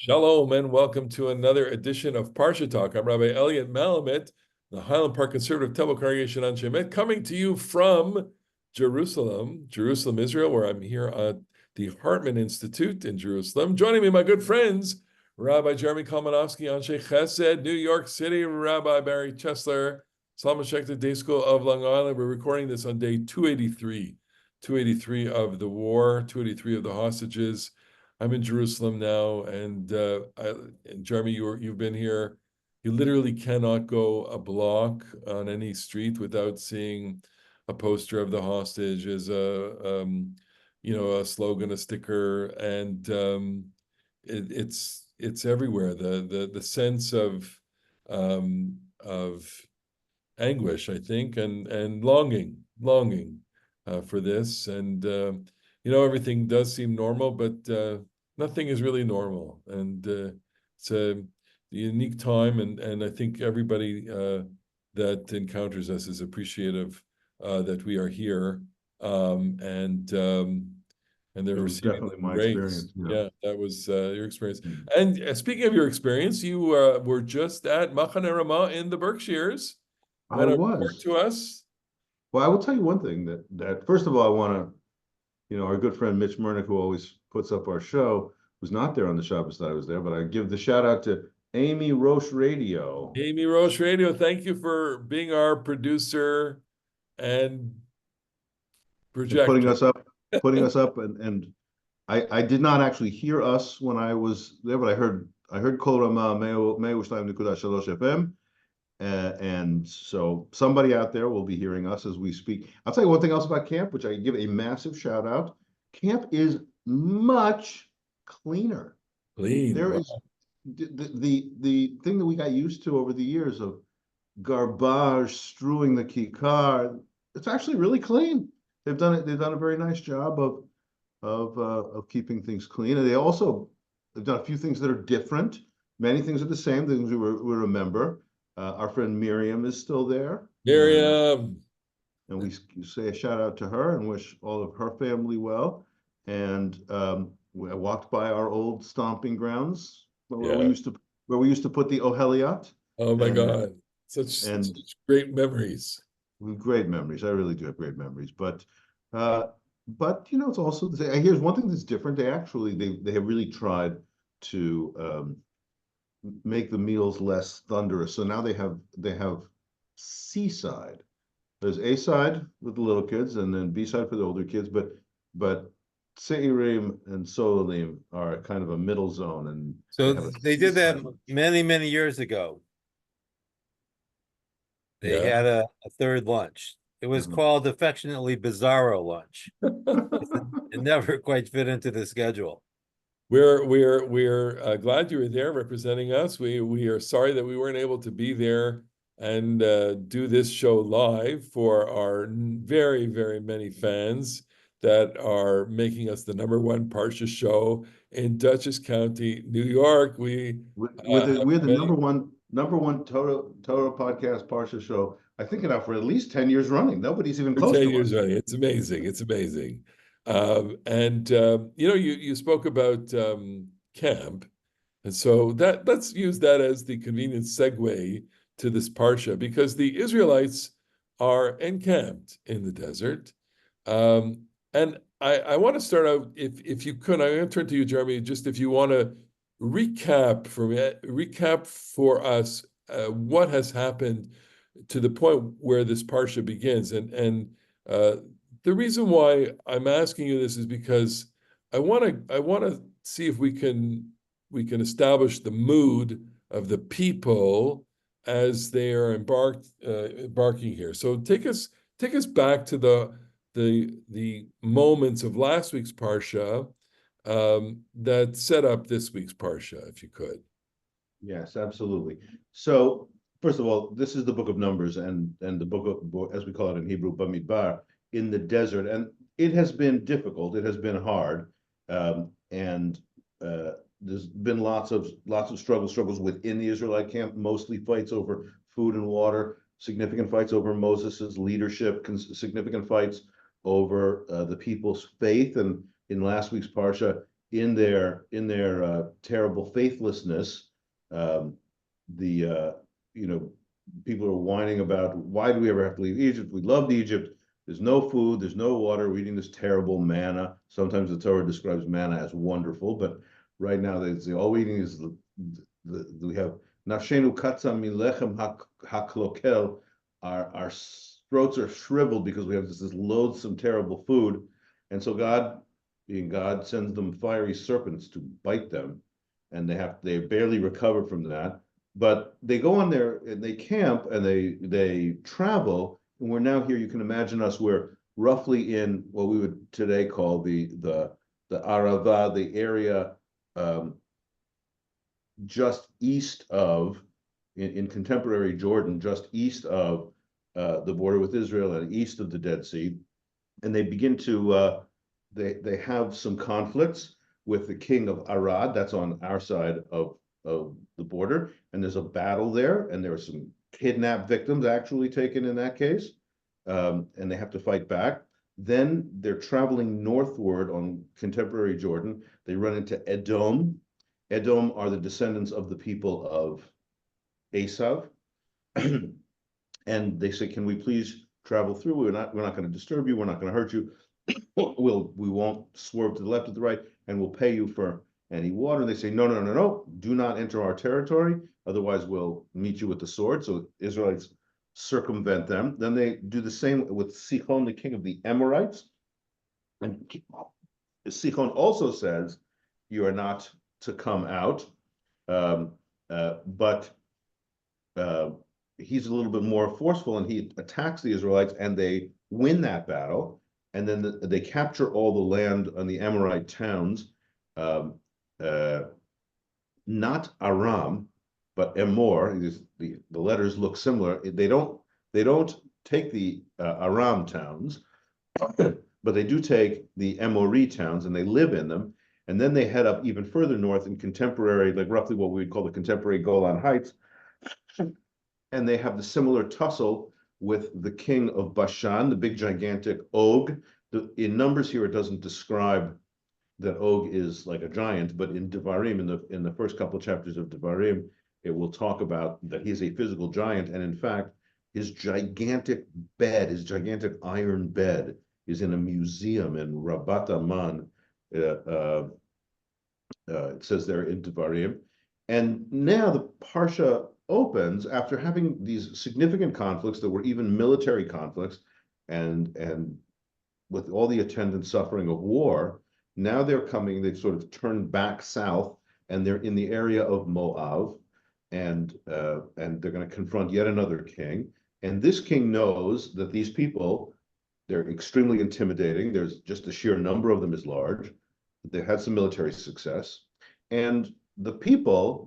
Shalom and welcome to another edition of Parsha Talk. I'm Rabbi Elliot Malamit, the Highland Park Conservative Temple Congregation on Shemet, coming to you from Jerusalem, Israel, where I'm here at the Hartman Institute in Jerusalem. Joining me, my good friends, Rabbi Jeremy Kalmanovsky, Anshe Chesed, New York City, Rabbi Barry Chesler, Solomon Schechter Day School of Long Island. We're recording this on day 283 of the war, 283 of the hostages. I'm in Jerusalem now, and Jeremy, you've been here. You literally cannot go a block on any street without seeing a poster of the hostages, a slogan, a sticker, and it's everywhere. The sense of anguish, I think, and longing for this, and everything does seem normal, but nothing is really normal, and it's a unique time, and I think everybody that encounters us is appreciative that we are here, and they're It was receiving definitely the my grace. experience. Yeah. Yeah, that was your experience. Mm. And speaking of your experience, you were just at Machane Ramah in the Berkshires. I Want to report was. to us? Well, I will tell you one thing that first of all, I want to, our good friend Mitch Murnick, who always puts up our show, was not there on the Shabbos that I was there, but I give the shout out to Amy Roche Radio Amy Roche Radio, thank you for being our producer and and putting projector. us up, and I did not actually hear us when I was there, but I heard Kol Rama 102.3 FM. And so somebody out there will be hearing us as we speak. I'll tell you one thing else about camp, which I give a massive shout out. Camp is much cleaner. Clean. There Wow. is the thing that we got used to over the years of garbage strewing the kikar. It's actually really clean. They've done it. They've done a very nice job of keeping things clean, and they've done a few things that are different. Many things are the same things we remember. Our friend Miriam is still there, Miriam. and we say a shout out to her and wish all of her family well. And I walked by our old stomping grounds where we Yeah. used to put the oheliot, Oh my and God. Such and great memories. great memories. I really do have great memories, uh, but it's also here's one thing that's different. They have really tried to make the meals less thunderous. So now they have seaside. There's A side with the little kids, and then B side for the older kids. But Seirim and Solalim are kind of a middle zone, and So they have a they did that seaside. many, many years ago. They Yeah. had a third lunch. It was Mhm. called affectionately Bizarro lunch. It never quite fit into the schedule. We're glad you were there representing us. We are sorry that we weren't able to be there and do this show live for our very, very many fans that are making us the #1 Parsha show in Dutchess County, New York. We're the Many number one Torah podcast Parsha show. I think now for at least 10 years running. Nobody's even for close 10 to years us. running. It's amazing. It's amazing. And you spoke about camp. And so let's use that as the convenient segue to this parsha, because the Israelites are encamped in the desert. And I want to start out, if you could, I'm going to turn to you, Jeremy, just if you want to recap for us what has happened to the point where this parsha begins. And the reason why I'm asking you this is because I want to see if we can establish the mood of the people as they are embarking here. So take us back to the moments of last week's parsha that set up this week's parsha, if you could. Yes, absolutely. So first of all, this is the book of Numbers and the book of, as we call it in Hebrew, Bamidbar, in the desert, and it has been difficult. It has been hard, and there's been lots of struggles within the Israelite camp, mostly fights over food and water, significant fights over Moses's leadership, significant fights over the people's faith. And in last week's parsha, in their terrible faithlessness, um, the people are whining about, why do we ever have to leave Egypt? We loved Egypt. There's no food, there's no water. We're eating this terrible manna. Sometimes the Torah describes manna as wonderful, but right now they say all we're eating is we have nafshenu katza milechem haklokel. Our throats are shriveled because we have this loathsome, terrible food, and so God, being God, sends them fiery serpents to bite them, and they barely recover from that. But they go on there and they camp and they travel, and we're now here. You can imagine us. We're roughly in what we would today call the Arava, the area just east of, in contemporary Jordan, just east of the border with Israel and east of the Dead Sea, and they begin to they have some conflicts with the king of Arad. That's on our side of the border, and there's a battle there, and there are some kidnapped victims actually taken in that case, and they have to fight back. Then they're traveling northward on contemporary Jordan. They run into Edom. Edom are the descendants of the people of Esav, and they say, "Can we please travel through? We're not going to disturb you. We're not going to hurt you. We won't swerve to the left or the right, and we'll pay you for any water." They say, "No, no, no, no, do not enter our territory, otherwise we'll meet you with the sword." So Israelites circumvent them. Then they do the same with Sihon, the king of the Amorites. And Sihon also says, "You are not to come out," but he's a little bit more forceful, and he attacks the Israelites, and they win that battle. And then they capture all the land on the Amorite towns, not Aram, but Emor. The letters look similar. They don't take the Aram towns, but they do take the Emori towns, and they live in them. And then they head up even further north in contemporary, like roughly what we would call the contemporary Golan Heights, and they have the similar tussle with the king of Bashan, the big gigantic Og. In Numbers here, it doesn't describe that Og is like a giant, but in Devarim, in the first couple of chapters of Devarim, it will talk about that he's a physical giant, and in fact, his gigantic iron bed, is in a museum in Rabat Aman. It says there in Devarim. And now the Parsha opens after having these significant conflicts that were even military conflicts, and with all the attendant suffering of war. Now they've sort of turned back south, and they're in the area of Moab, and they're going to confront yet another king. And this king knows that these people, they're extremely intimidating. There's just the sheer number of them is large. They had some military success, and the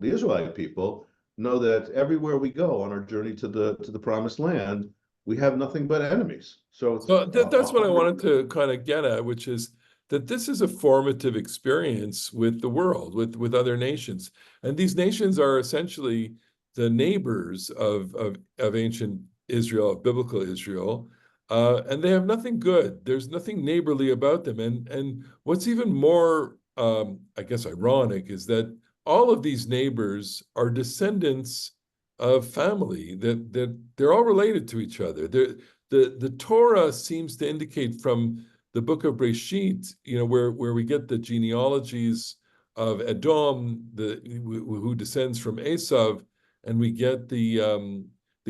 Israelite people, know that everywhere we go on our journey to the promised land, we have nothing but enemies. So that's what I wanted to kind of get at, which is that this is a formative experience with the world, with other nations, and these nations are essentially the neighbors of ancient Israel, of biblical Israel, and they have nothing good. There's nothing neighborly about them, and what's even more, I guess, ironic is that all of these neighbors are descendants of family, that they're all related to each other. The Torah seems to indicate from the book of Breshit, where we get the genealogies of Edom, who descends from Esav, and we get the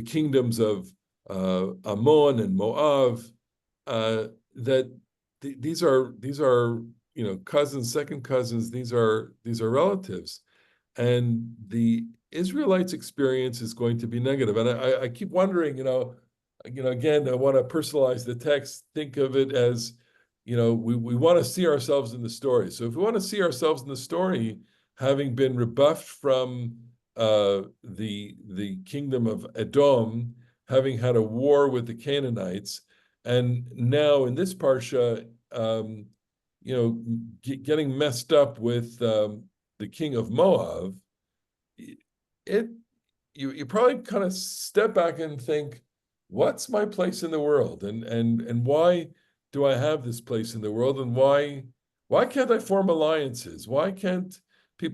kingdoms of Ammon and Moab, that these are cousins, second cousins. These are relatives, and the Israelites' experience is going to be negative. And I keep wondering, again, I want to personalize the text. Think of it as, we want to see ourselves in the story. So if we want to see ourselves in the story, having been rebuffed from the kingdom of Edom, having had a war with the Canaanites, and now in this parsha, getting messed up with the king of Moab, you probably kind of step back and think, what's my place in the world, and why do I have this place in the world, and why Why can't I form alliances? Why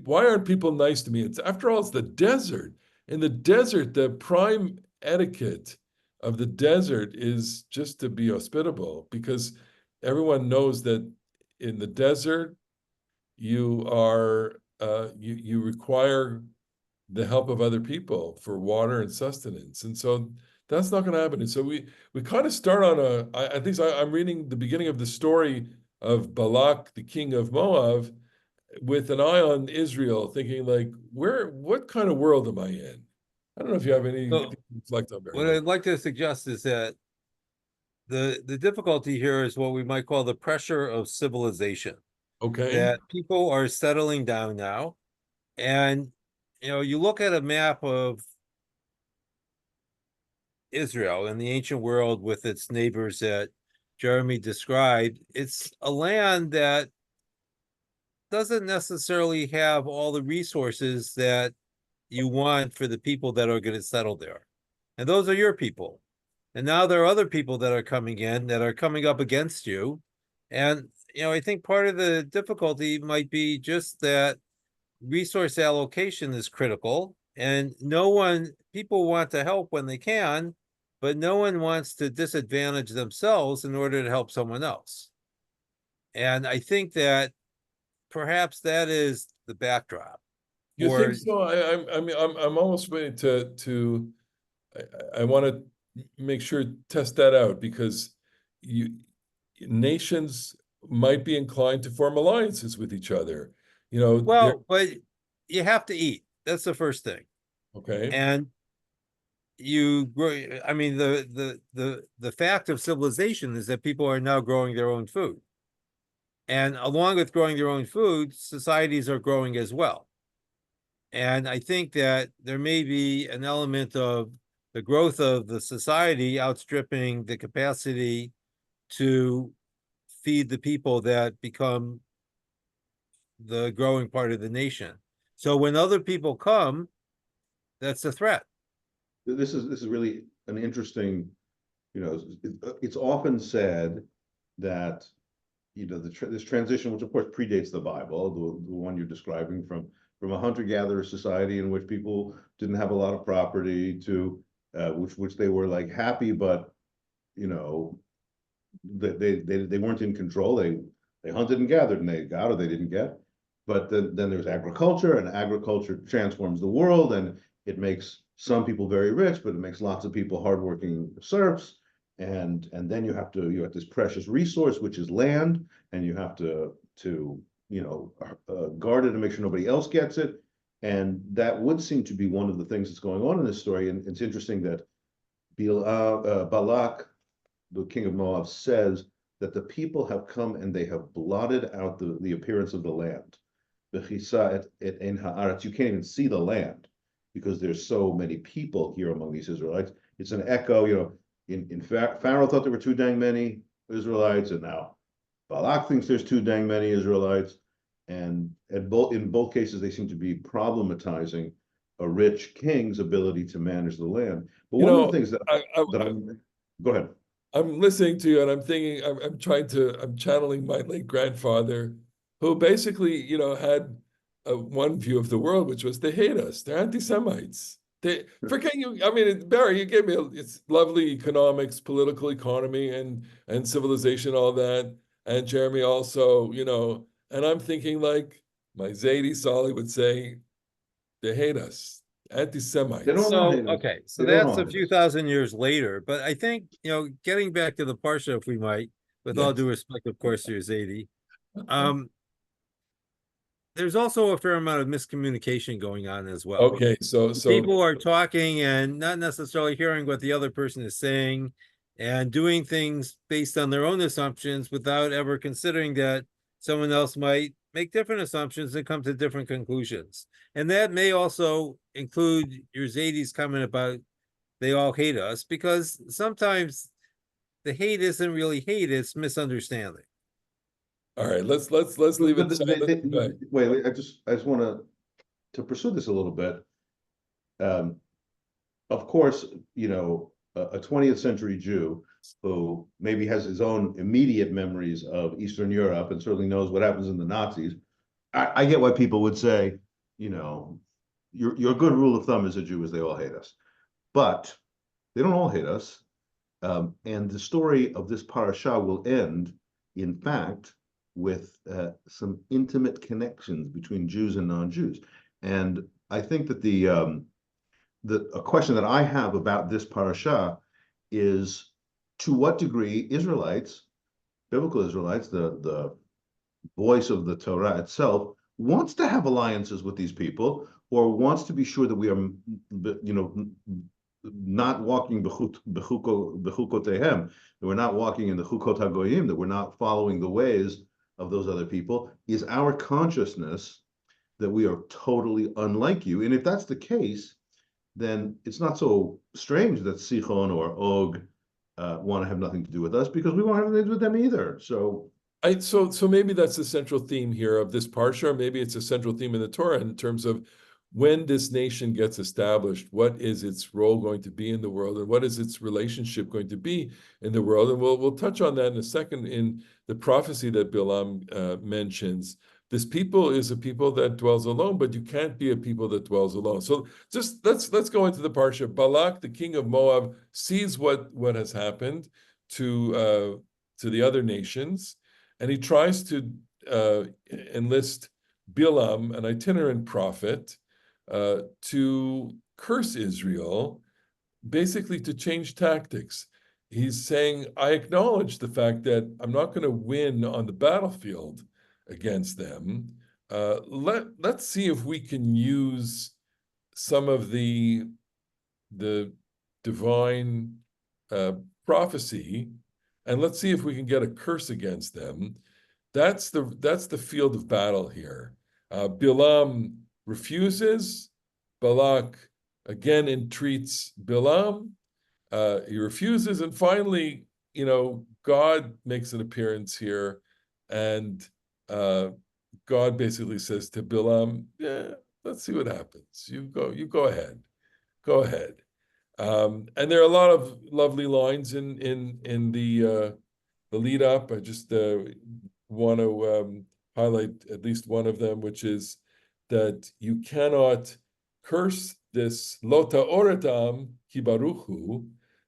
aren't people nice to me? It's after all, it's the desert. In the desert, the prime etiquette of the desert is just to be hospitable because everyone knows that in the desert you require the help of other people for water and sustenance. And so that's not going to happen. And so we kind of start on at least I'm reading the beginning of the story of Balak, the king of Moab, with an eye on Israel, thinking like, what kind of world am I in? I don't know if you have anything So to reflect on, Barry. what I'd like to suggest is that the difficulty here is what we might call the pressure of civilization, Okay. that people are settling down now. And, you look at a map of Israel in the ancient world with its neighbors that Jeremy described, it's a land that doesn't necessarily have all the resources that you want for the people that are going to settle there. And those are your people. And now there are other people that are coming in that are coming up against you. And, I think part of the difficulty might be just that resource allocation is critical. And people want to help when they can, but no one wants to disadvantage themselves in order to help someone else. And I think that perhaps that is the backdrop. You think so? I'm almost ready I want to make sure test that out because you nations might be inclined to form alliances with each other. Well, but you have to eat. That's the first thing. Okay. And you grow. I mean, the fact of civilization is that people are now growing their own food. And along with growing their own food, societies are growing as well. And I think that there may be an element of the growth of the society outstripping the capacity to feed the people that become the growing part of the nation. So when other people come, that's a threat. This is really an interesting, it's often said that, this transition, which of course predates the Bible, the one you're describing from a hunter-gatherer society in which people didn't have a lot of property to which they were like happy, but they weren't in control. They hunted and gathered and they got or they didn't get. But then there's agriculture, and agriculture transforms the world, and it makes some people very rich, but it makes lots of people hardworking serfs. And then you have this precious resource, which is land, and you have to guard it and make sure nobody else gets it. And that would seem to be one of the things that's going on in this story. And it's interesting that Balak, the king of Moab, says that the people have come and they have blotted out the appearance of the land. You can't even see the land because there's so many people here among these Israelites. It's an echo, in fact, Pharaoh thought there were too dang many Israelites, and now Balak thinks there's too dang many Israelites. And in both cases, they seem to be problematizing a rich king's ability to manage the land. But one of the things that go ahead. I'm listening to you and I'm thinking, I'm channeling my late grandfather, who basically, had one view of the world, which was they hate us. They're anti-Semites. Forget you. I mean, Barry, you gave me it's lovely economics, political economy, and civilization, all that. And Jeremy also, and I'm thinking like my Zaidi Sali would say, they hate us, They anti-Semites. don't all hate us. Okay, so They don't that's all a hate few us. thousand years later. But I think, getting back to the Parsha, if we might, with all Yes. due respect, of course, to your Zadie, there's also a fair amount of miscommunication going on as well. Okay, so People are talking and not necessarily hearing what the other person is saying and doing things based on their own assumptions without ever considering that someone else might make different assumptions and come to different conclusions. And that may also include your Zadie's comment about they all hate us, because sometimes the hate isn't really hate, it's misunderstanding. all right, let's leave it silent. Wait, I just want to pursue this a little bit. Of course, a 20th century Jew who maybe has his own immediate memories of Eastern Europe and certainly knows what happens in the Nazis, I get why people would say, you know, your good rule of thumb as a Jew is they all hate us. But they don't all hate us. And the story of this parasha will end, in fact, with some intimate connections between Jews and non-Jews. And I think that a question that I have about this parasha is, to what degree Israelites, biblical Israelites, the voice of the Torah itself, wants to have alliances with these people, or wants to be sure that we are, not walking bechukotehem, that we're not walking in the chukot hagoyim, that we're not following the ways of those other people. Is our consciousness that we are totally unlike you? And if that's the case, then it's not so strange that Sichon or Og want to have nothing to do with us, because we won't have anything to do with them either. So maybe that's the central theme here of this parsha, or maybe it's a central theme in the Torah in terms of when this nation gets established, what is its role going to be in the world, and what is its relationship going to be in the world? And we'll touch on that in a second in the prophecy that Bilam mentions. This people is a people that dwells alone, but you can't be a people that dwells alone. So just let's go into the parsha. Balak, the king of Moab, sees what has happened to the other nations, and he tries to enlist Bilam, an itinerant prophet, to curse Israel, basically to change tactics. He's saying, I acknowledge the fact that I'm not going to win on the battlefield against them. Let's see if we can use some of the divine prophecy, and let's see if we can get a curse against them. That's the field of battle here. Bilam refuses. Balak again entreats Bilam. He refuses, and finally, God makes an appearance here, and God basically says to Bilam, "Yeah, let's see what happens. You go ahead, go ahead." And there are a lot of lovely lines in the lead up. I just want to highlight at least one of them, which is that you cannot curse this lota oratam kibaruchu,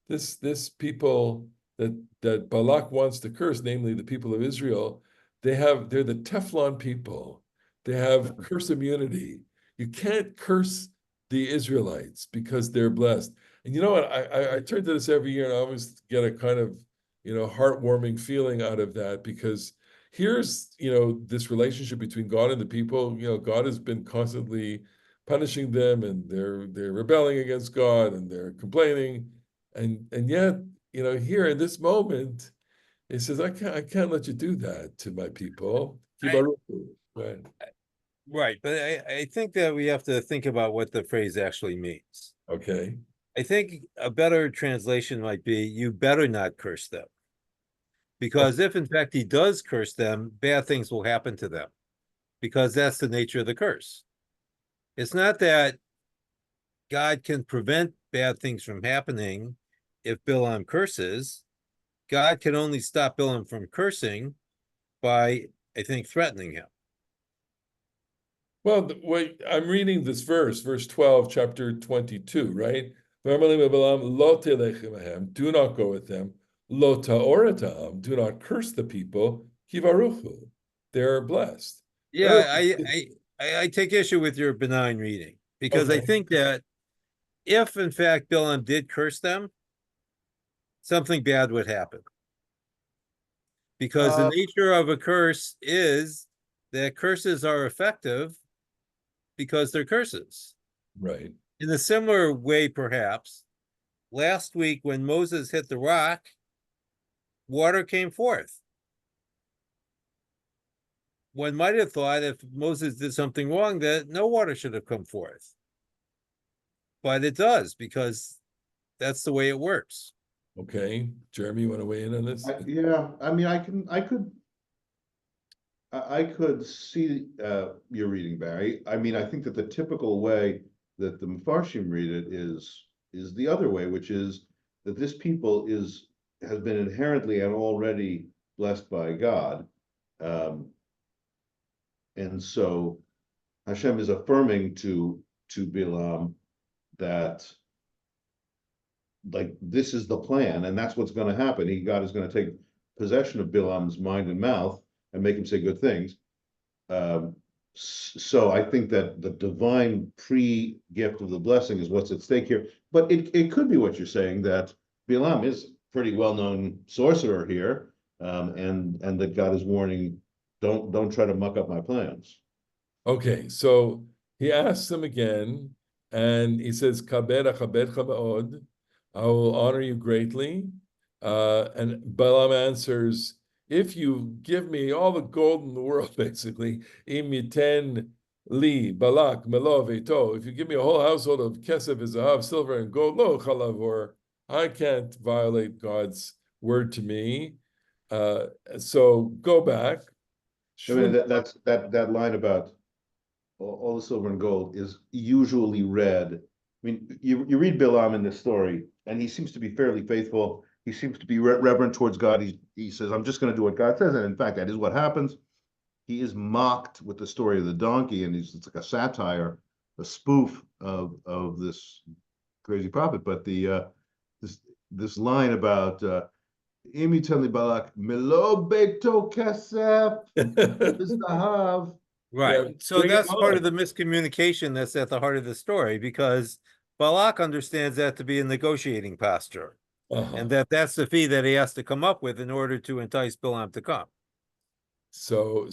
this people that Balak wants to curse, namely the people of Israel. They're the Teflon people. They have curse immunity. You can't curse the Israelites because they're blessed. And you know what? I turn to this every year, and I always get a kind of heartwarming feeling out of that, because here's this relationship between God and the people. God has been constantly punishing them, and they're rebelling against God, and they're complaining, and yet here in this moment, he says, I can't let you do that to my people. Right. Right, but I think that we have to think about what the phrase actually means. Okay. I think a better translation might be, you better not curse them. Because if in fact he does curse them, bad things will happen to them, because that's the nature of the curse. It's not that God can prevent bad things from happening if Bilam curses. God can only stop Bilam from cursing by, I think, threatening him. Well, I'm reading this verse 12, chapter 22, right? Do not go with them. Lo ta'oratam, do not curse the people. Kivaruchu, they're blessed. Yeah, I take issue with your benign reading, because I think that if in fact Bilam did curse them, something bad would happen. Because the nature of a curse is that curses are effective because they're curses. Right. In a similar way, perhaps, last week when Moses hit the rock, water came forth. One might have thought if Moses did something wrong that no water should have come forth. But it does, because that's the way it works. Okay. Jeremy, you want to weigh in on this? Yeah, I mean, I could see your reading, Barry. I mean, I think that the typical way that the Mefarshim read it is the other way, which is that this people has been inherently and already blessed by God. Um, and so Hashem is affirming to Bilam that like this is the plan, and that's what's going to happen. God is going to take possession of Bilam's mind and mouth and make him say good things. So I think that the divine pre-gift of the blessing is what's at stake here. But it could be what you're saying, that Bilam is pretty well-known sorcerer here, and that God is warning, don't try to muck up my plans. Okay, so he asks him again, and he says, "Kabed achabedcha me'od," I will honor you greatly. And Balaam answers, "If you give me all the gold in the world, basically, im yiten li Balak melo veito, if you give me a whole household of kesef, zahav, silver, and gold, lo chalav, or I can't violate God's word to me. So go back." I mean, that line about all the silver and gold is usually read. I mean, you read Bilam in this story, and he seems to be fairly faithful. He seems to be reverent towards God. He says, "I'm just going to do what God says," and in fact, that is what happens. He is mocked with the story of the donkey, and it's like a satire, a spoof of this crazy prophet. But this line about Imi Teli Balak Melo Beto Kesef Zahav. Yeah, Right. So bring him that's part of on. the miscommunication that's at the heart of the story, because Balak understands that to be a negotiating posture, Uh-huh. and that's the fee that he has to come up with in order to entice Bilam to come. So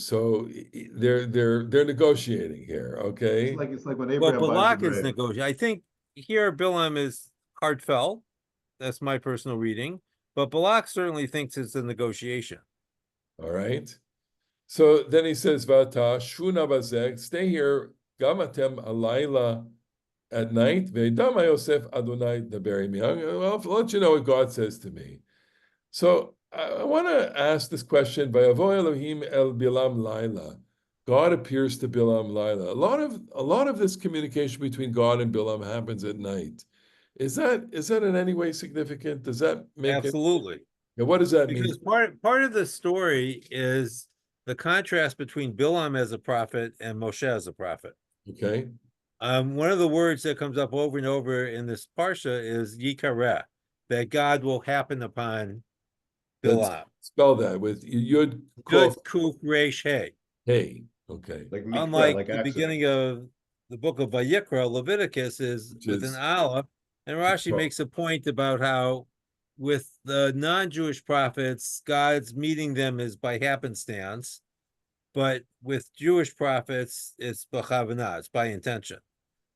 they're negotiating here, okay? It's like when Well, Abraham buys the Balak is grave. negotiating. I think here Bilam is heartfelt. That's my personal reading. But Balak certainly thinks it's a negotiation. All right. So then he says, "Vata shuna bazek, stay here, gamatem alayla at night, ve'dama Yosef Adonai daberi mi." I'll let you know what God says to me. So I want to ask this question: Vayavo Elohim el Bilam Laila. God appears to Bilam Laila. A lot of this communication between God and Bilam happens at night. Is that in any way significant? Does that make it? Absolutely. Yeah, what does that mean? Because part of the story is the contrast between Bilam as a prophet and Moshe as a prophet. Okay, One of the words that comes up over and over in this parsha is yikareh, that God will happen upon let's Bilam. spell that with Yud Kof Yud Kuf Resh Hey. Hey. Okay, Like mikra, Unlike like the accident. beginning of the book of Vayikra, Leviticus is which with an is aleph, and Rashi oh, makes a point about how with the non-Jewish prophets, God's meeting them is by happenstance, but with Jewish prophets, it's b'chavanah, it's by intention.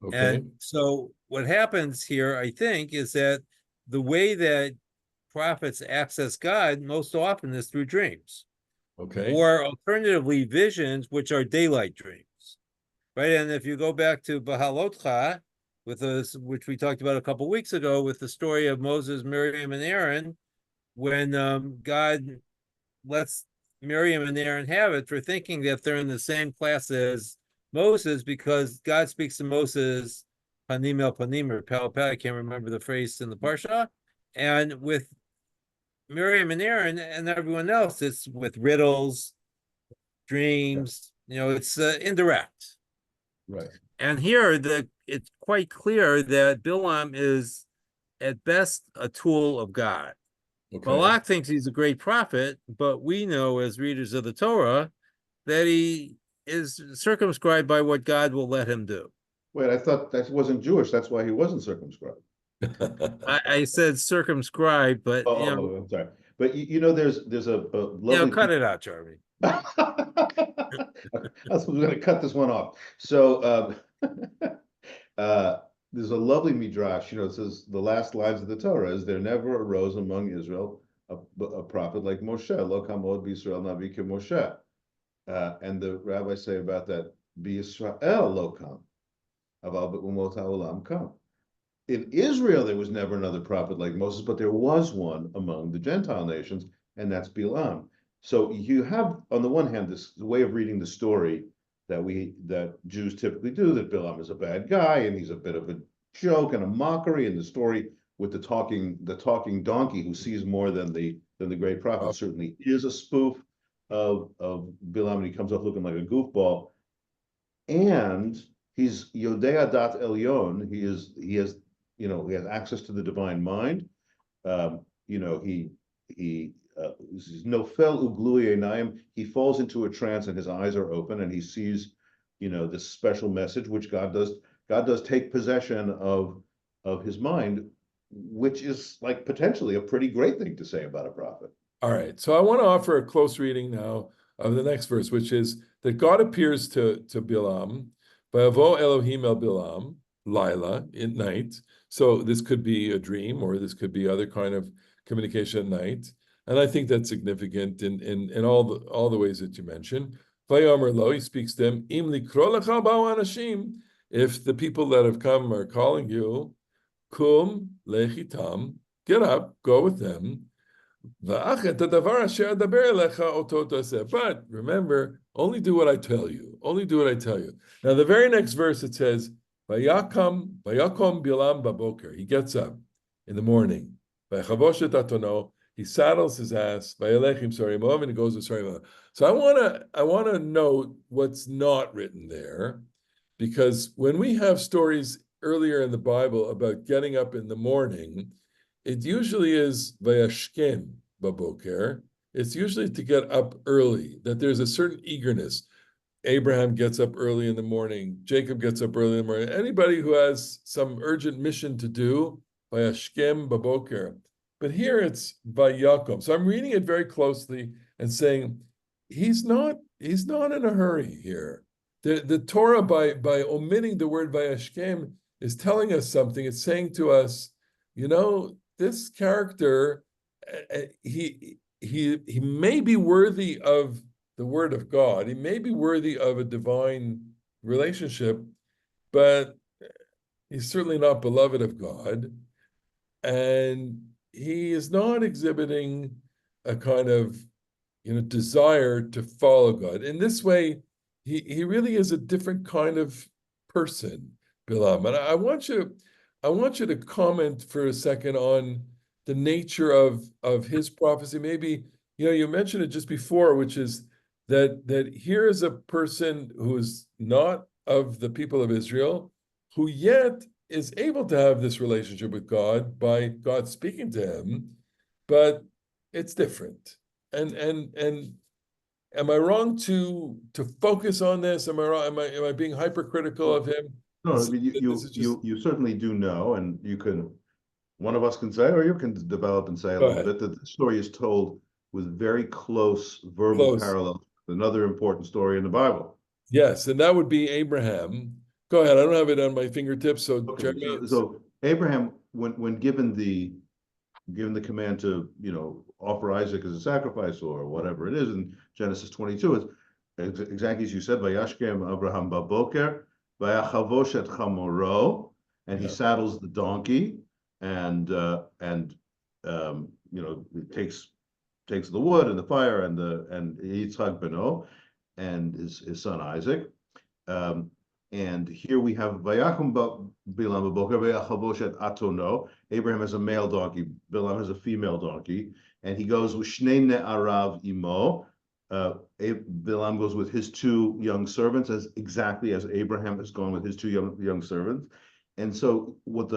okay, And so what happens here, I think, is that the way that prophets access God most often is through dreams, okay. or alternatively visions, which are daylight dreams, right? And if you go back to Bahalotcha, with us, which we talked about a couple of weeks ago, with the story of Moses, Miriam, and Aaron, when God lets Miriam and Aaron have it for thinking that they're in the same class as Moses, because God speaks to Moses panim el panim, or pal pal, I can't remember the phrase in the parsha, and with Miriam and Aaron and everyone else, it's with riddles, Yeah, dreams. It's indirect. right. And here, it's quite clear that Bilam is at best a tool of God. Okay. Balak thinks he's a great prophet, but we know as readers of the Torah that he is circumscribed by what God will let him do. Wait, I thought that wasn't Jewish. That's why he wasn't circumscribed. I said circumscribed, but I'm sorry. But there's a lovely cut it out, Charlie. That's we're going to cut this one off. So there's a lovely midrash. It says the last lines of the Torah is there never arose among Israel a prophet like Moshe. Lo kamod b'Yisrael navi Moshe. And the rabbis say about that, b'Yisrael lo kam, aval be'umot ha'olam kam. In Israel, there was never another prophet like Moses, but there was one among the Gentile nations, and that's Bilam. So you have, on the one hand, this way of reading the story that Jews typically do, that Bilam is a bad guy and he's a bit of a joke and a mockery, and the story with the talking donkey who sees more than the great prophet certainly is a spoof of Bilam, and he comes off looking like a goofball. And he's Yodea Dat Elyon. He has access to the divine mind. He's Nofel Uglui Einayim. He falls into a trance and his eyes are open and he sees, this special message which God does take possession of his mind, which is like potentially a pretty great thing to say about a prophet. All right. So I want to offer a close reading now of the next verse, which is that God appears to Bilam, Vayavo Elohim el Bilam, Lila, at night. So this could be a dream, or this could be other kind of communication at night. And I think that's significant in all the ways that you mentioned. Vayomer lo, he speaks to him, Im likro lecha ba'u anashim, if the people that have come are calling you, kum lechitam, get up, go with them. But remember, only do what I tell you. Only do what I tell you. Now, the very next verse, it says, Vayakom Bilam baboker. He gets up in the morning. He saddles his ass. And he goes to Sorry. So I wanna note what's not written there, because when we have stories earlier in the Bible about getting up in the morning, it usually is vayashkem baboker. It's usually to get up early, that there's a certain eagerness. Abraham gets up early in the morning. Jacob gets up early in the morning. Anybody who has some urgent mission to do, vayashkem baboker. But here it's vayakom. So I'm reading it very closely and saying, he's not in a hurry here. The Torah, by omitting the word vayashkem, is telling us something. It's saying to us, this character, he may be worthy of the word of God. He may be worthy of a divine relationship, but he's certainly not beloved of God. And he is not exhibiting a kind of, desire to follow God. In this way, he really is a different kind of person, Bilam. And I want you to comment for a second on the nature of his prophecy. Maybe, you mentioned it just before, which is that here is a person who is not of the people of Israel, who yet is able to have this relationship with God by God speaking to him, but it's different. And am I wrong to focus on this? Am I wrong? Am I being hypercritical of him? No, This is just, you certainly do know, and one of us can say, or you can develop and say a go little ahead. bit, that the story is told with very close verbal Close. parallels with another important story in the Bible. Yes, and that would be Abraham. Go ahead. I don't have it on my fingertips, so Okay, Jeremy. so Abraham, when given the command to offer Isaac as a sacrifice or whatever it is in Genesis 22, it's exactly as you said, Vayashkem Abraham baboker, Vayachavosh et chamoro, and he saddles the donkey and takes the wood and the fire and Yitzchak beno and his son Isaac. And here we have Vayachum Bilam baboker Vayachavosh et atono. Abraham has a male donkey, Bilam has a female donkey, and he goes with Shnei Ne'arav imo. Bilam goes with his two young servants, as exactly as Abraham has gone with his two young servants. And so what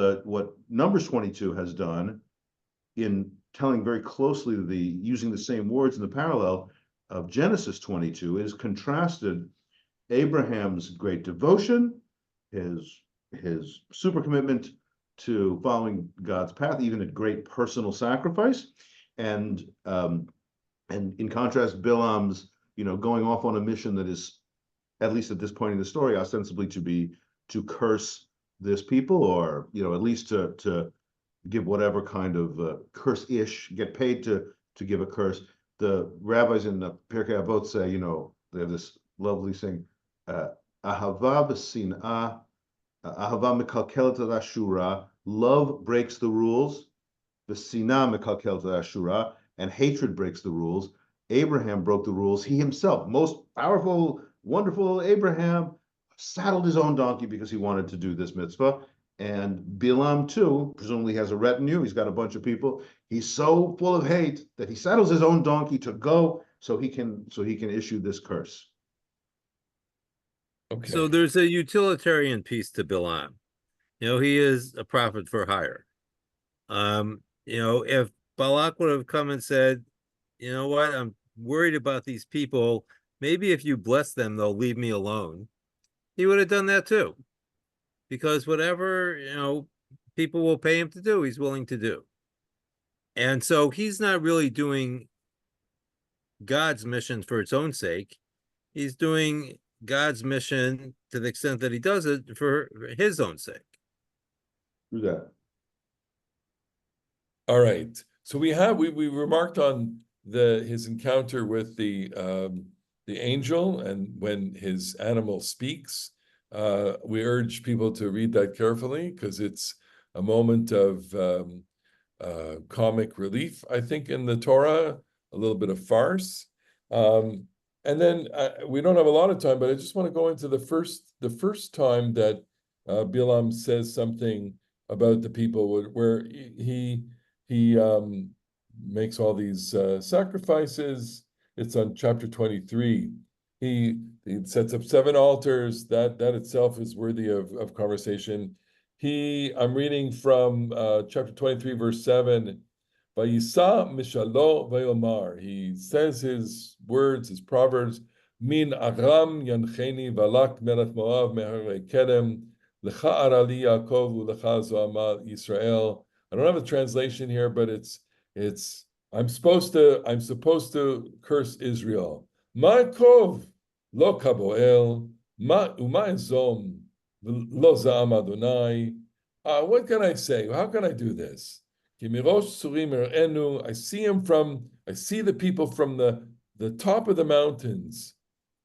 Numbers 22 has done in telling very closely using the same words in the parallel of Genesis 22 is contrasted Abraham's great devotion, his super commitment to following God's path, even at great personal sacrifice, and in contrast, Bilam's going off on a mission that is, at least at this point in the story, ostensibly to curse this people, or at least to give whatever kind of curse-ish, get paid to give a curse. The rabbis in the Pirkei Avot say, they have this lovely saying, Ahava b'sin'ah, Ahava mekalkelet ashura. Love breaks the rules. V'sinah mekalkelet ashura, and hatred breaks the rules. Abraham broke the rules. He himself, most powerful, wonderful Abraham, saddled his own donkey because he wanted to do this mitzvah. And Bilam too, presumably has a retinue. He's got a bunch of people. He's so full of hate that he saddles his own donkey to go so he can issue this curse. Okay. So there's a utilitarian piece to Bilam. He is a prophet for hire. If Balak would have come and said, you know what, I'm worried about these people. Maybe if you bless them, they'll leave me alone. He would have done that too. Because whatever, people will pay him to do, he's willing to do. And so he's not really doing God's mission for its own sake. He's doing God's mission to the extent that he does it for his own sake. Do that. All right. So we remarked on his encounter with the angel, and when his animal speaks. We urge people to read that carefully because it's a moment of comic relief, I think, in the Torah, a little bit of farce. And then we don't have a lot of time, but I just want to go into the first time that Bilam says something about the people, where he makes all these sacrifices. It's on chapter 23. He sets up 7 altars. That itself is worthy of conversation. I'm reading from chapter 23, verse 7. Vayisa mishalo vayomar. He says his words, his proverbs. Min Aram yancheni valak melech Moab meharei kedem. Lecha arali Yaakov ulecha zoamal Yisrael. I don't have a translation here, but it's I'm supposed to curse Israel. Ma'akov lo kaboel ma'ezom lo za'am Adonai. What can I say? How can I do this? I see the people from the top of the mountains.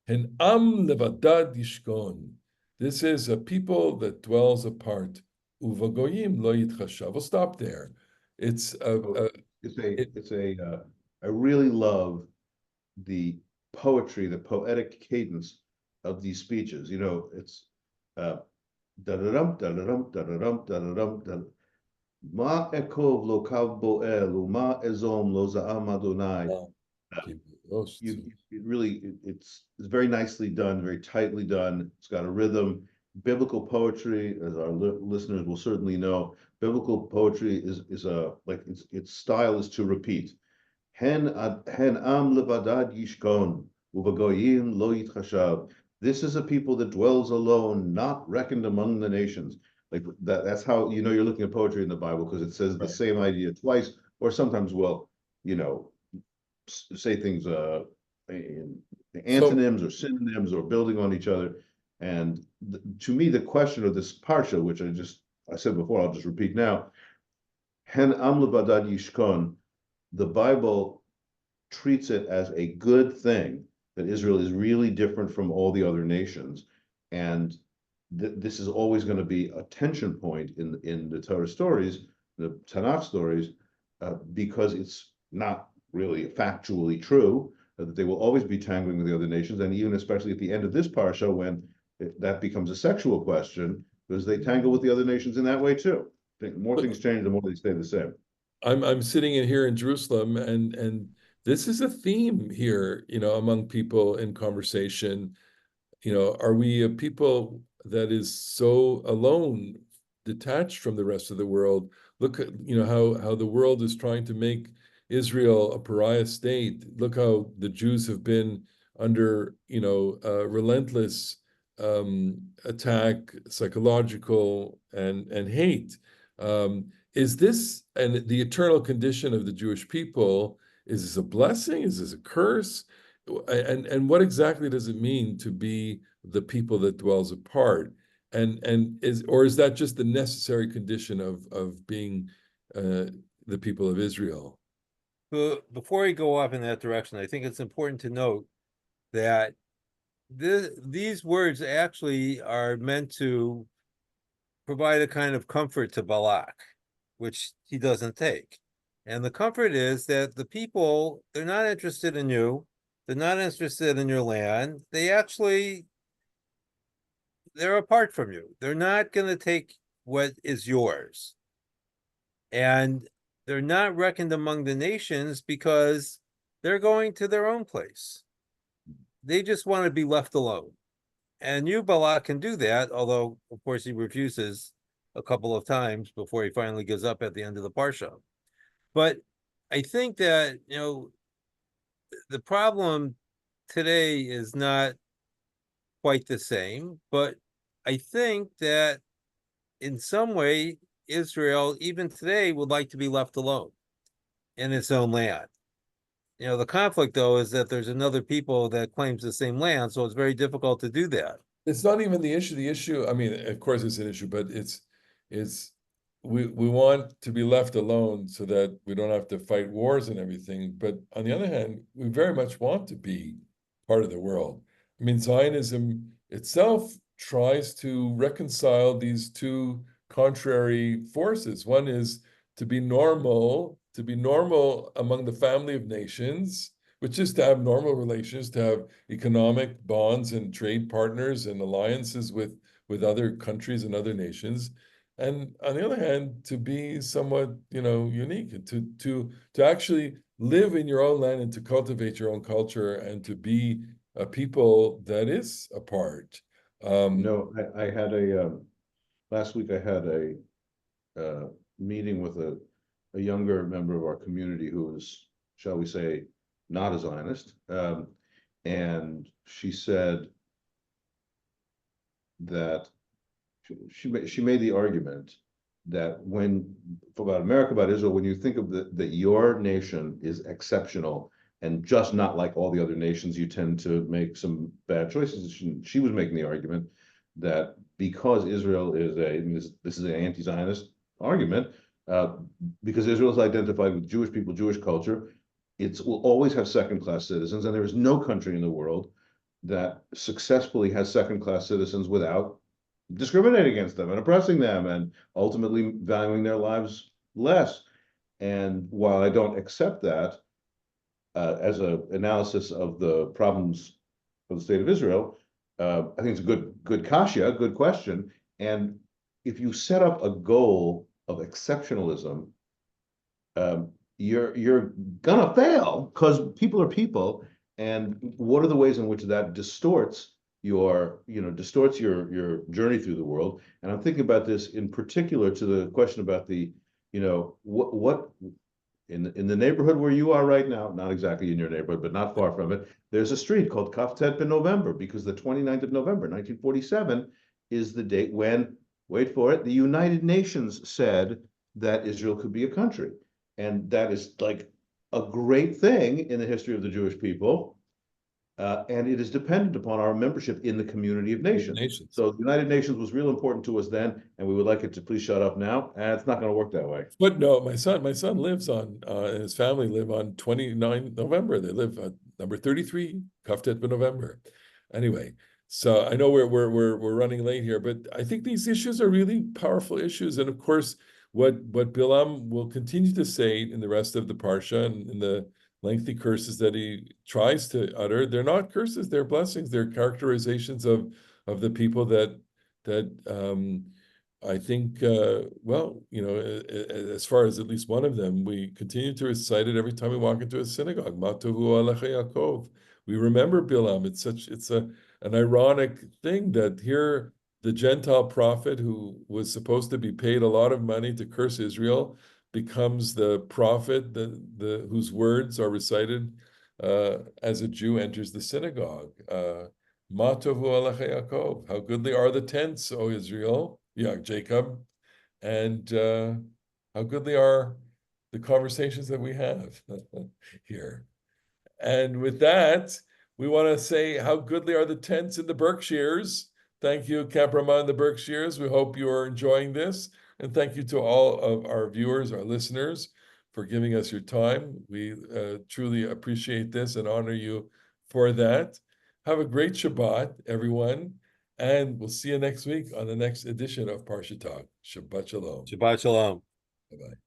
And am levadad yishkon. This is a people that dwells apart. Uvagoyim lo yitchashav. We'll stop there. I really love the poetry, the poetic cadence of these speeches. It's da-da-dum, da-da-dum, da-da-dum, da-da-dum, ma ekov lo kav bo'el, uma ezom lo za'am Adonai. It's very nicely done, very tightly done. It's got a rhythm. Biblical poetry, as our listeners will certainly know, biblical poetry is its style is to repeat. Hen am levadad yishkon uvagoyim lo yitchashav. This is a people that dwells alone, not reckoned among the nations. Like that's how you're looking at poetry in the Bible, because it says the same idea twice, or sometimes say things in antonyms or synonyms or building on each other. And to me, the question of this parsha, which I said before, I'll just repeat now, Hen am levadad yishkon, the Bible treats it as a good thing that Israel is really different from all the other nations. And this is always going to be a tension point in the Torah stories, the Tanakh stories, because it's not really factually true, that they will always be tangling with the other nations. And even especially at the end of this parsha, when that becomes a sexual question, because they tangle with the other nations in that way too. I think more things change, the more they stay the same. I'm sitting in here in Jerusalem, and this is a theme here, among people in conversation. Are we a people that is so alone, detached from the rest of the world? Look at, how the world is trying to make Israel a pariah state. Look how the Jews have been under, relentless attack, psychological and hate. Is this, and the eternal condition of the Jewish people, is this a blessing? Is this a curse? And what exactly does it mean to be the people that dwells apart? And is that just the necessary condition of being the people of Israel? Before we go off in that direction, I think it's important to note that these words actually are meant to provide a kind of comfort to Balak, which he doesn't take. And the comfort is that the people, they're not interested in you. They're not interested in your land. They're apart from you. They're not going to take what is yours. And they're not reckoned among the nations because they're going to their own place. They just want to be left alone. And you, Balak, can do that, although, of course, he refuses a couple of times before he finally gives up at the end of the Parsha. But I think that, the problem today is not quite the same, but I think that in some way, Israel, even today, would like to be left alone in its own land. The conflict, though, is that there's another people that claims the same land, so it's very difficult to do that. It's not even the issue. The issue, I mean, of course, it's an issue, but it's we want to be left alone so that we don't have to fight wars and everything. But on the other hand, we very much want to be part of the world. I mean, Zionism itself tries to reconcile these two contrary forces. One is to be normal among the family of nations, which is to have normal relations, to have economic bonds and trade partners and alliances with other countries and other nations. And on the other hand, to be somewhat, unique, and to actually live in your own land and to cultivate your own culture and to be a people that is apart. I had last week I had a meeting with a younger member of our community who is, shall we say, not a Zionist. And she said that she made the argument that about America, about Israel, when you think of that your nation is exceptional and just not like all the other nations, you tend to make some bad choices. She was making the argument that because Israel is this is an anti-Zionist argument, because Israel is identified with Jewish people, Jewish culture, it will always have second-class citizens, and there is no country in the world that successfully has second-class citizens without discriminating against them and oppressing them and ultimately valuing their lives less. And while I don't accept that as an analysis of the problems of the state of Israel, I think it's a good kasha, good question. And if you set up a goal of exceptionalism, you're gonna fail because people are people. And what are the ways in which that distorts your journey through the world? And I'm thinking about this in particular to the question about what in the neighborhood where you are right now, not exactly in your neighborhood, but not far from it, there's a street called Kaftet Ben November, because the 29th of November, 1947, is the date when, wait for it, the United Nations said that Israel could be a country. And that is like a great thing in the history of the Jewish people. And it is dependent upon our membership in the community of nations. So the United Nations was real important to us then, and we would like it to please shut up now. And it's not going to work that way. But no, my son lives on, and his family live on 29 November. They live at number 33, Kaftet Ben November. Anyway, so I know we're running late here, but I think these issues are really powerful issues. And of course, what Bilam will continue to say in the rest of the Parsha and in the lengthy curses that he tries to utter, they're not curses, they're blessings, they're characterizations of the people that I think, as far as at least one of them, we continue to recite it every time we walk into a synagogue. Matovu Alecha Yaakov. We remember Bilam. It's an ironic thing that here the Gentile prophet who was supposed to be paid a lot of money to curse Israel becomes the prophet whose words are recited as a Jew enters the synagogue. Matovu Alecha Yaakov. How goodly are the tents, O Israel. Yeah, Jacob, and how goodly are the conversations that we have here. And with that, we want to say how goodly are the tents in the Berkshires. Thank you, Camp Ramah in the Berkshires. We hope you are enjoying this. And thank you to all of our viewers, our listeners, for giving us your time. We truly appreciate this and honor you for that. Have a great Shabbat, everyone. And we'll see you next week on the next edition of Parasha Talk. Shabbat Shalom. Shabbat Shalom. Bye-bye.